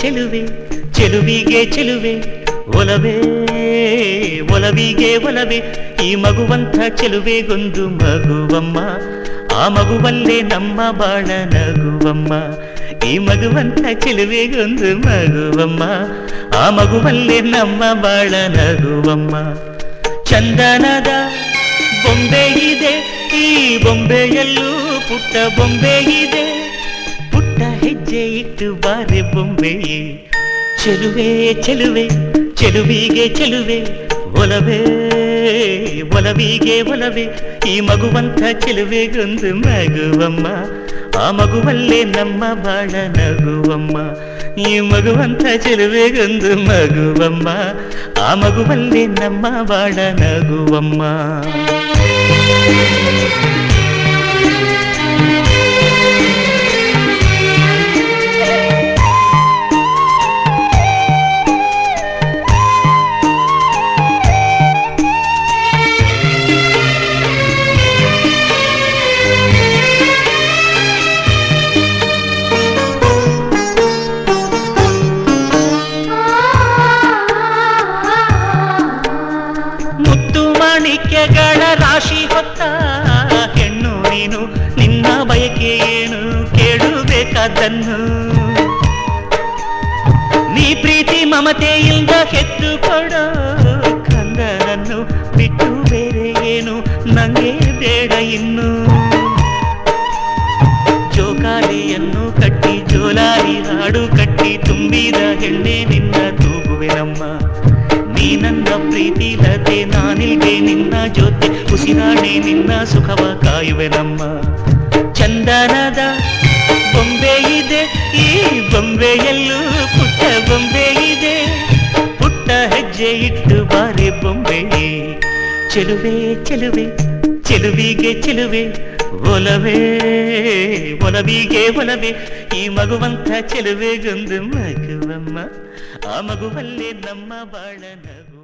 ಚೆಲುವೆ ಚೆಲುವಿಗೆ ಚೆಲುವೆ ಒಲವೇ ಒಲವಿಗೆ ಒಲವೇ ಈ ಮಗುವಂಥ ಚೆಲುವೆಗೊಂದು ಮಗುವಮ್ಮ ಆ ಮಗುವಲ್ಲೇ ನಮ್ಮ ಬಾಳ ನಗುವಮ್ಮ ಈ ಮಗುವಂಥ ಚೆಲುವೆಗೊಂದು ಮಗುವಮ್ಮ ಆ ಮಗುವಲ್ಲೇ ನಮ್ಮ ಬಾಳ ನಗುವಮ್ಮ ಚಂದನದ ಬೊಂಬೆ ಇದೆ ಈ ಬೊಂಬೆಯಲ್ಲೂ ಪುಟ್ಟ ಬೊಂಬೆ ಇದೆ ಪುಟ್ಟ ಹೆಜ್ಜೆ ಇಟ್ಟು ಬಾರೆ ಬೊಂಬೆಯೇ ಚೆಲುವೆ ಚೆಲುವೆ ಚೆಲುವಿಗೆ ಚೆಲುವೆ ಒಲವೇ ಒಲವಿಗೆ ಒಲವೇ ಈ ಮಗುವಂಥ ಚೆಲುವೆಗೊಂದು ಮಗುವಮ್ಮ ಆ ಮಗುವಲ್ಲೇ ನಮ್ಮ ಬಾಳ ನಗುವಮ್ಮ ಈ ಮಗುವಂಥ ಚೆಲುವೆಗೊಂದು ಮಗುವಮ್ಮ ಆ ಮಗುವಲ್ಲೇ ನಮ್ಮ ಬಾಳ ನಗುವಮ್ಮ ಮಾಣಿಕ್ಯಗಳ ರಾಶಿ ಹೊತ್ತ ಹೆಣ್ಣು ನೀನು ನಿನ್ನ ಬಯಕೆ ಏನು ಕೇಳಬೇಕಾದನ್ನು ನೀ ಪ್ರೀತಿ ಮಮತೆಯಿಂದ ಹೆತ್ತು ಕೊಡೋ ಕಂದನನ್ನು ಬಿಟ್ಟು ಬೇರೆ ಏನು ನಂಗೆ ಬೇಡ ಇನ್ನು ಜೋಕಾಲಿಯನ್ನು ಕಟ್ಟಿ ಜೋಲಾರಿ ಹಾಡು ಕಟ್ಟಿ ತುಂಬಿದ ಹೆಣ್ಣೆ ನಿನ್ನ ತೂಗುವೆನಮ್ಮ ನೀ ನನ್ನ ಪ್ರೀತಿ ಲತೆ ನಾನಿಲ್ಗೆ ನಿನ್ನ ಜೊತೆ ಉಸಿರಾಣೆ ನಿನ್ನ ಸುಖವ ಕಾಯುವೆನಮ್ಮ ಚಂದನದ ಬೊಂಬೆ ಇದೆ ಈ ಬೊಂಬೆಯಲ್ಲೂ ಪುಟ್ಟ ಬೊಂಬೆ ಇದೆ ಪುಟ್ಟ ಹೆಜ್ಜೆ ಇಟ್ಟು ಬಾರೆ ಬೊಂಬೆಯೇ ಚೆಲುವೆ ಚೆಲುವೆ ಚೆಲುವಿಗೆ ಚೆಲುವೆ ಒಲವೇ ಒಲವಿಗೆ ಒಲವೇ ಈ ಮಗುವಂಥ ಚೆಲುವೆಗೊಂದು ಮಗುವಮ್ಮ ಆ ಮಗುವಲ್ಲೇ ನಮ್ಮ ಬಾಳ ನಗು